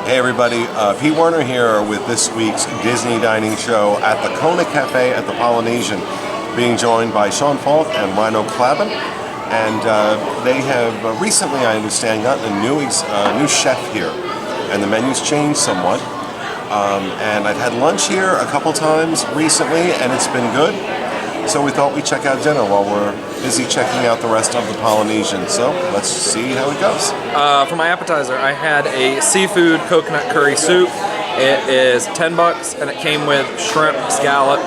Hey everybody, Pete Werner here with this week's Disney Dining Show at the Kona Cafe at the Polynesian, being joined by Sean Falk and Ryno. And they have recently, I understand, gotten a new chef here, and the menu's changed somewhat. And I've had lunch here a couple times recently, and it's been good. So we thought we'd check out dinner while we're busy checking out the rest of the Polynesian. So let's see how it goes. For my appetizer, I had a seafood coconut curry soup. It is $10, and it came with shrimp, scallop,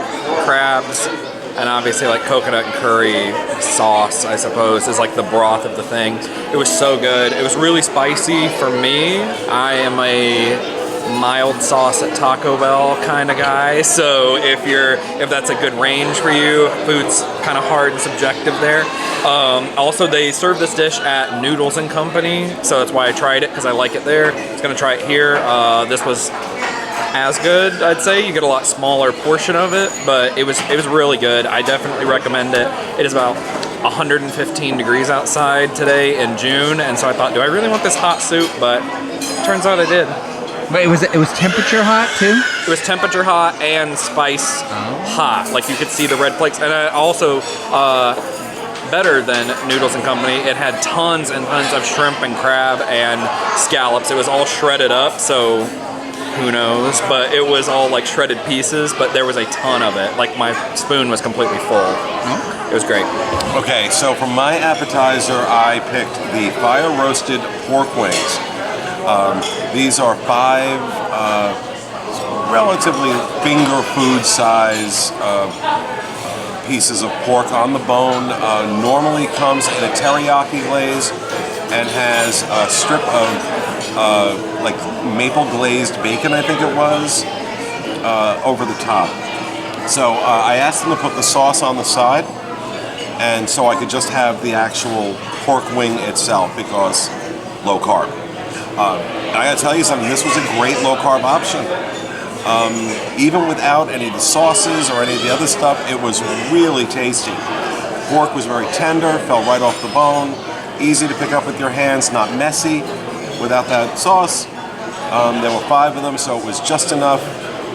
crabs, and obviously like coconut and curry sauce, I suppose, is like the broth of the thing. It was so good. It was really spicy for me. I am a mild sauce at Taco Bell kind of guy, so if that's a good range for you, food's kind of hard and subjective there. Also, they serve this dish at Noodles and Company, so that's why I tried it, because I like it there. I was gonna try it here. This was as good, I'd say. You get a lot smaller portion of it, but it was really good. I definitely recommend it. It is about 115 degrees outside today in June, and so I thought, do I really want this hot soup? But turns out I did. But it was temperature hot too? It was temperature hot and spice hot. Like you could see the red flakes. And also, better than Noodles and Company, it had tons and tons of shrimp and crab and scallops. It was all shredded up, so who knows? But it was all like shredded pieces, but there was a ton of it. Like my spoon was completely full. It was great. Okay, so for my appetizer, I picked the fire roasted pork wings. These are 5 relatively finger food size pieces of pork on the bone. Normally comes in a teriyaki glaze and has a strip of like maple glazed bacon, I think it was, over the top. So I asked them to put the sauce on the side, and so I could just have the actual pork wing itself because low carb. I gotta tell you something, this was a great low-carb option. Even without any of the sauces or any of the other stuff, it was really tasty. Pork was very tender, fell right off the bone, easy to pick up with your hands, not messy without that sauce. There were 5 of them, so it was just enough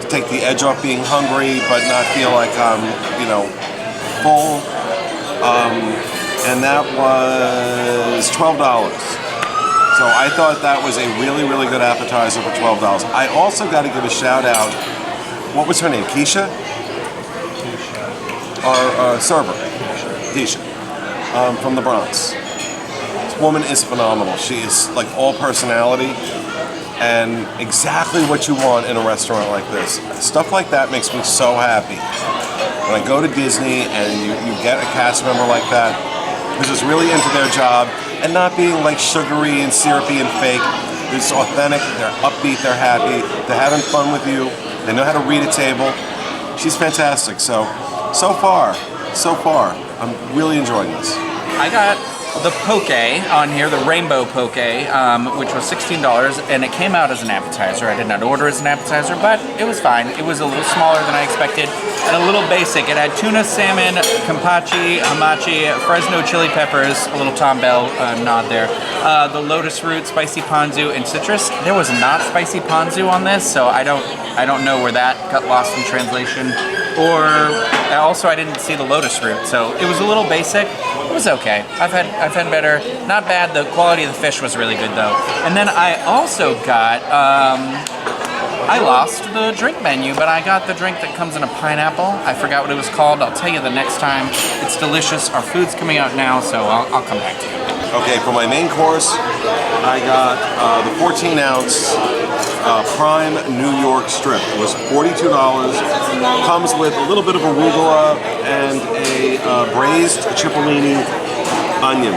to take the edge off being hungry, but not feel like I'm, full. And that was $12. So I thought that was a really, really good appetizer for $12. I also got to give a shout out. What was her name? Keisha? Our server, Keisha, from the Bronx. This woman is phenomenal. She is like all personality and exactly what you want in a restaurant like this. Stuff like that makes me so happy. When I go to Disney and you get a cast member like that who's just really into their job, and not being like sugary and syrupy and fake. They're just authentic, they're upbeat, they're happy, they're having fun with you, they know how to read a table. She's fantastic. So far, I'm really enjoying this. I got the poke on here, the rainbow poke, which was $16, and it came out as an appetizer. I did not order as an appetizer, but it was fine. It was a little smaller than I expected, and a little basic. It had tuna, salmon, kampachi, hamachi, Fresno chili peppers, a little Tom Bell nod there, the lotus root, spicy ponzu, and citrus. There was not spicy ponzu on this, so I don't know where that got lost in translation. Or also I didn't see the lotus root, so it was a little basic. It was okay. I've had better. Not bad. The quality of the fish was really good though. And then I also got I lost the drink menu, but I got the drink that comes in a pineapple. I forgot what it was called. I'll tell you the next time. It's delicious. Our food's coming out now, so I'll come back to you. Okay, for my main course, I got the 14-ounce prime New York strip. It was $42. Comes with a little bit of arugula and a braised cipollini onion.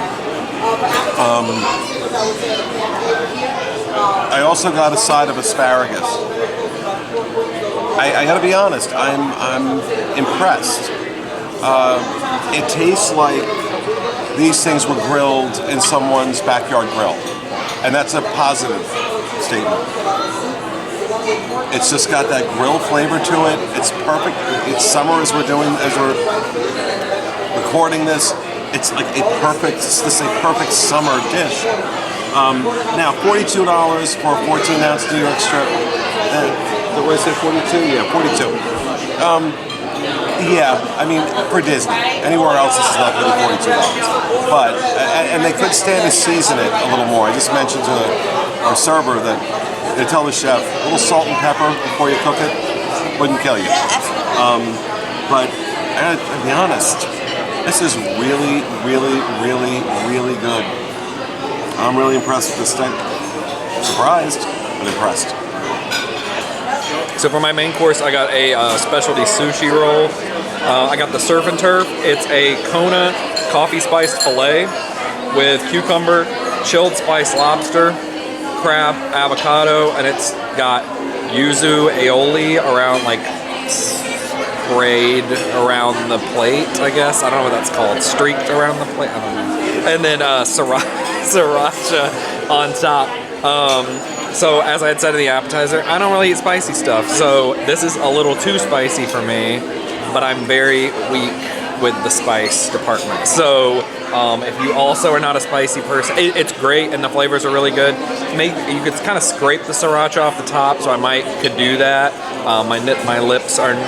I also got a side of asparagus. I gotta be honest, I'm impressed. It tastes like these things were grilled in someone's backyard grill, and that's a positive statement. It's just got that grill flavor to it. It's perfect. It's summer as we're recording this. It's like a perfect summer dish. Now, $42 for a 14-ounce New York strip. What did I say, 42? Yeah, 42. Yeah, I mean, for Disney. Anywhere else, this is not going to be $42. But, and they could stand to season it a little more. I just mentioned to our server that they tell the chef, a little salt and pepper before you cook it wouldn't kill you. But I gotta be honest, this is really, really, really, really good. I'm really impressed with this steak. Surprised, but impressed. So for my main course, I got a specialty sushi roll. I got the surf and turf. It's a Kona coffee spiced fillet with cucumber, chilled spiced lobster, crab, avocado, and it's got yuzu aioli around, like, sprayed around the plate, I guess. I don't know what that's called. Streaked around the plate? I don't know. And then sriracha on top. So as I had said in the appetizer, I don't really eat spicy stuff, so this is a little too spicy for me, but I'm very weak with the spice department. So if you also are not a spicy person, it's great and the flavors are really good. You could kind of scrape the sriracha off the top, so I could do that. My lips are numb.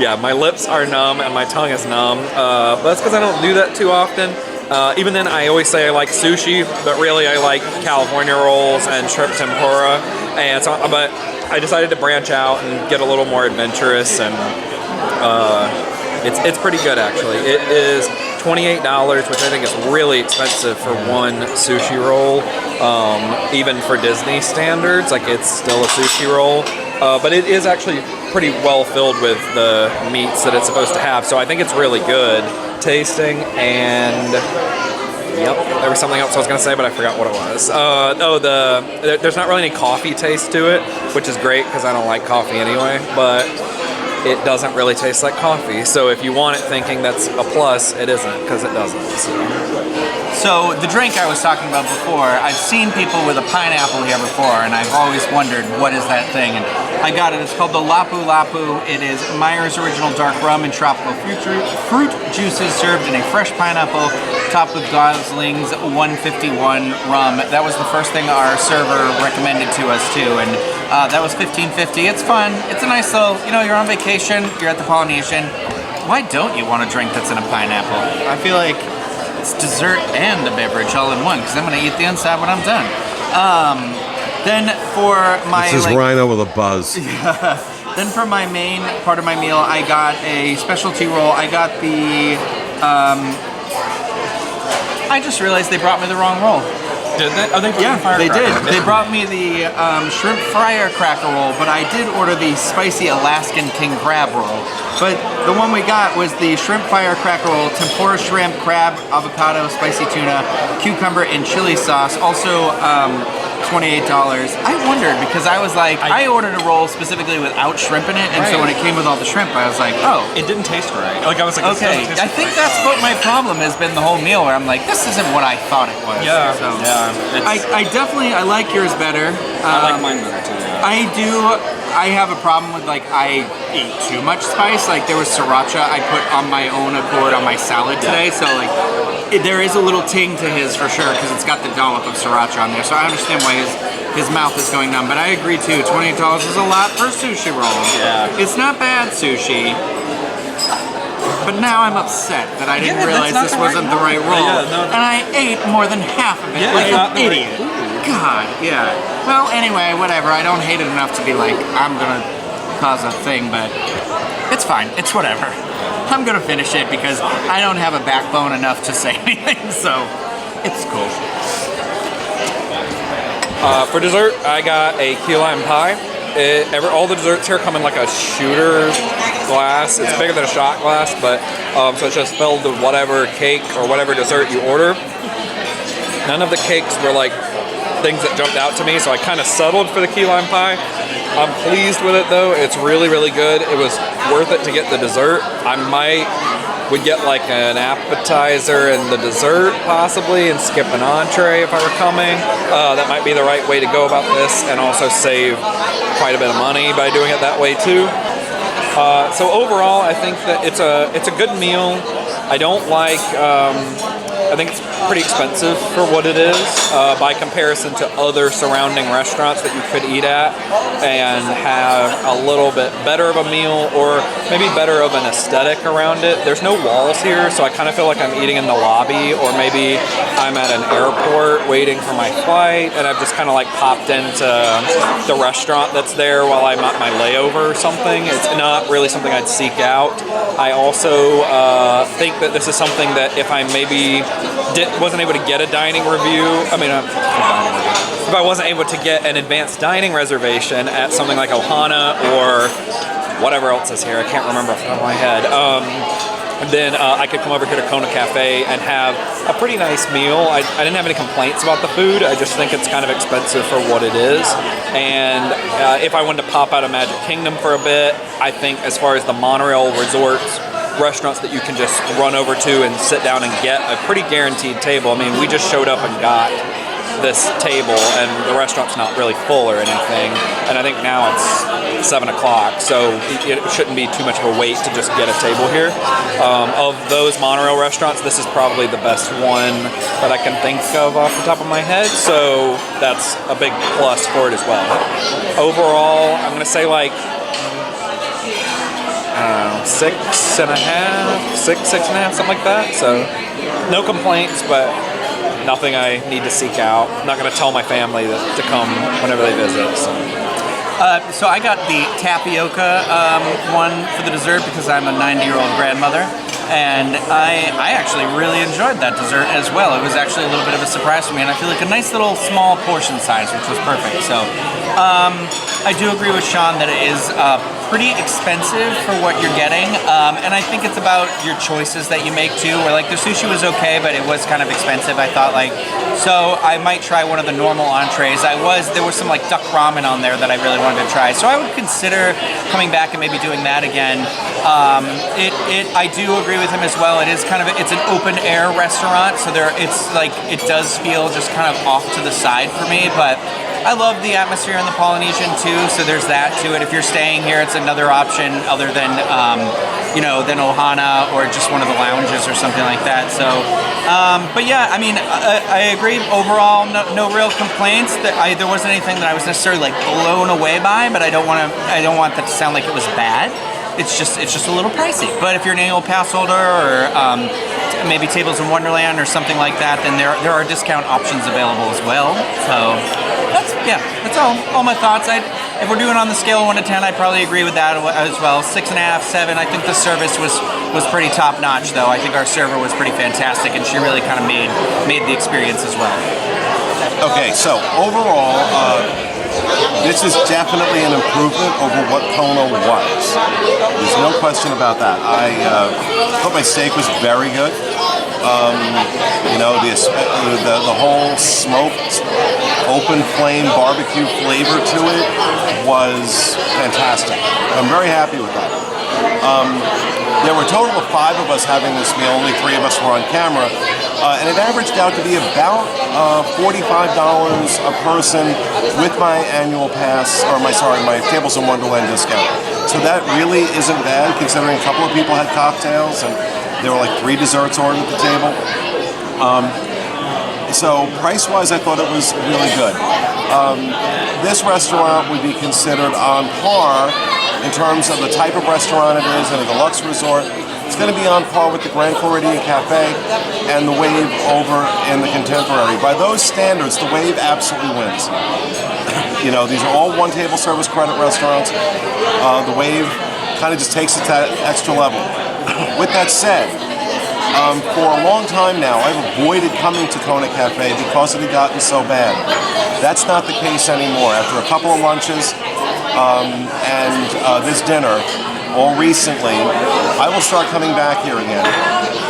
Yeah, my lips are numb and my tongue is numb, but that's because I don't do that too often. Even then, I always say I like sushi, but really I like California rolls and shrimp tempura. And so, but I decided to branch out and get a little more adventurous, and it's pretty good actually. It is $28, which I think is really expensive for one sushi roll, even for Disney standards. Like, it's still a sushi roll, but it is actually pretty well filled with the meats that it's supposed to have. So I think it's really good tasting. And yep, there was something else I was gonna say, but I forgot what it was. There's not really any coffee taste to it, which is great because I don't like coffee anyway, but it doesn't really taste like coffee. So if you want it thinking that's a plus, it isn't, because it doesn't. So the drink I was talking about before, I've seen people with a pineapple here before, and I've always wondered, what is that thing? And I got it. It's called the Lapu Lapu. It is Meyer's Original Dark Rum and tropical fruit juices served in a fresh pineapple, topped with Gosling's 151 rum. That was the first thing our server recommended to us too, and that was $15.50. It's fun. It's a nice little, you're on vacation, you're at the Polynesian. Why don't you want a drink that's in a pineapple? I feel like it's dessert and a beverage all in one, because I'm going to eat the inside when I'm done. Then for my... This is Ryno with a buzz. Then for my main part of my meal, I got a specialty roll. I got the... I just realized they brought me the wrong roll. Did they? Oh, they did. They brought me the shrimp fryer cracker roll, but I did order the spicy Alaskan king crab roll. But the one we got was the shrimp fryer cracker roll, tempura shrimp, crab, avocado, spicy tuna, cucumber, and chili sauce. Also $28. I wondered, because I was like, I ordered a roll specifically without shrimp in it, and so when it came with all the shrimp, I was like, oh. It didn't taste right. Like, I was like, okay, I think that's what my problem has been the whole meal, where I'm like, this isn't what I thought it was. Yeah, so, yeah. I like yours better. I like mine better too. Yeah. I have a problem with, like, I eat too much spice. Like, there was sriracha I put on my own accord on my salad today, so, like, there is a little ting to his for sure, because it's got the dollop of sriracha on there, so I understand why his mouth is going numb, but I agree too, $28 is a lot for a sushi roll. Yeah. It's not bad sushi, but now I'm upset that I didn't realize this wasn't the right roll, and I ate more than half of it like an idiot. God, yeah. Well, anyway, whatever. I don't hate it enough to be like, I'm gonna cause a thing, but it's fine. It's whatever. I'm gonna finish it because I don't have a backbone enough to say anything, so it's cool. For dessert, I got a key lime pie. All the desserts here come in like a shooter glass. It's bigger than a shot glass, but so it's just filled with whatever cake or whatever dessert you order. None of the cakes were like things that jumped out to me, so I kind of settled for the key lime pie. I'm pleased with it though. It's really, really good. It was worth it to get the dessert. I would get like an appetizer and the dessert possibly, and skip an entree if I were coming. That might be the right way to go about this, and also save quite a bit of money by doing it that way too. So overall, I think that it's a good meal. I don't like I think it's pretty expensive for what it is by comparison to other surrounding restaurants that you could eat at and have a little bit better of a meal or maybe better of an aesthetic around it. There's no walls here, so I kind of feel like I'm eating in the lobby, or maybe I'm at an airport waiting for my flight and I've just kind of like popped into the restaurant that's there while I'm at my layover or something. It's not really something I'd seek out. I also think that this is something that if I maybe wasn't able to get a dining review, if I wasn't able to get an advanced dining reservation at something like Ohana or whatever else is here, I can't remember off the top of my head, then I could come over here to Kona Cafe and have a pretty nice meal. I didn't have any complaints about the food. I just think it's kind of expensive for what it is. And if I wanted to pop out of Magic Kingdom for a bit, I think as far as the monorail resorts, restaurants that you can just run over to and sit down and get a pretty guaranteed table. I mean, we just showed up and got this table and the restaurant's not really full or anything, and I think now it's 7 o'clock, so it shouldn't be too much of a wait to just get a table here. Of those monorail restaurants, this is probably the best one that I can think of off the top of my head, so that's a big plus for it as well. Overall, I'm gonna say like, I don't know, 6.5, something like that, so no complaints, but nothing I need to seek out. I'm not going to tell my family to come whenever they visit. So I got the tapioca one for the dessert because I'm a 90-year-old grandmother, and I actually really enjoyed that dessert as well. It was actually a little bit of a surprise for me, and I feel like a nice little small portion size, which was perfect. So I do agree with Sean that it is pretty expensive for what you're getting, and I think it's about your choices that you make too, where like the sushi was okay, but it was kind of expensive. I thought like, so I might try one of the normal entrees. There was some like duck ramen on there that I really wanted to try, so I would consider coming back and maybe doing that again. I do agree with him as well. It is kind of, it's an open air restaurant, so it does feel just kind of off to the side for me, but I love the atmosphere in the Polynesian too, so there's that to it. If you're staying here, it's another option other than, than Ohana or just one of the lounges or something like that. So, but yeah, I mean, I agree. Overall, no real complaints. There wasn't anything that I was necessarily like blown away by, but I don't want that to sound like it was bad. It's just a little pricey. But if you're an annual pass holder or maybe Tables in Wonderland or something like that, then there are discount options available as well. So that's all my thoughts. If we're doing on the scale of 1 to 10, I'd probably agree with that as well. 6.5, 7. I think the service was pretty top notch, though. I think our server was pretty fantastic, and she really kind of made the experience as well. Okay, so overall, this is definitely an improvement over what Kona was. There's no question about that. I thought my steak was very good. The whole smoked open flame barbecue flavor to it was fantastic. I'm very happy with that. There were a total of 5 of us having this meal. Only 3 of us were on camera. And it averaged out to be about $45 a person with my annual pass, or my Tables in Wonderland discount. So that really isn't bad, considering a couple of people had cocktails and there were like 3 desserts ordered at the table. So price-wise, I thought it was really good. This restaurant would be considered on par in terms of the type of restaurant it is in a deluxe resort. It's going to be on par with the Grand Floridian Cafe and the Wave over in the Contemporary. By those standards, the Wave absolutely wins. These are all one-table service credit restaurants. The Wave kind of just takes it to that extra level. With that said, for a long time now, I've avoided coming to Kona Cafe because it had gotten so bad. That's not the case anymore. After a couple of lunches and this dinner, all recently, I will start coming back here again.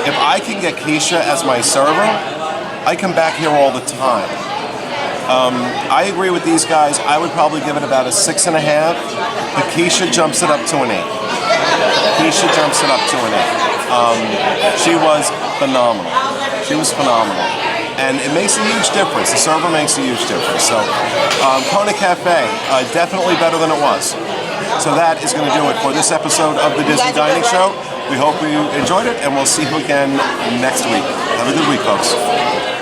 If I can get Keisha as my server, I come back here all the time. I agree with these guys. I would probably give it about a 6.5, but Keisha jumps it up to an 8. Keisha jumps it up to an 8. She was phenomenal. And it makes a huge difference. The server makes a huge difference. So, Kona Cafe, definitely better than it was. So that is going to do it for this episode of the Disney Dining Show. We hope you enjoyed it, and we'll see you again next week. Have a good week, folks.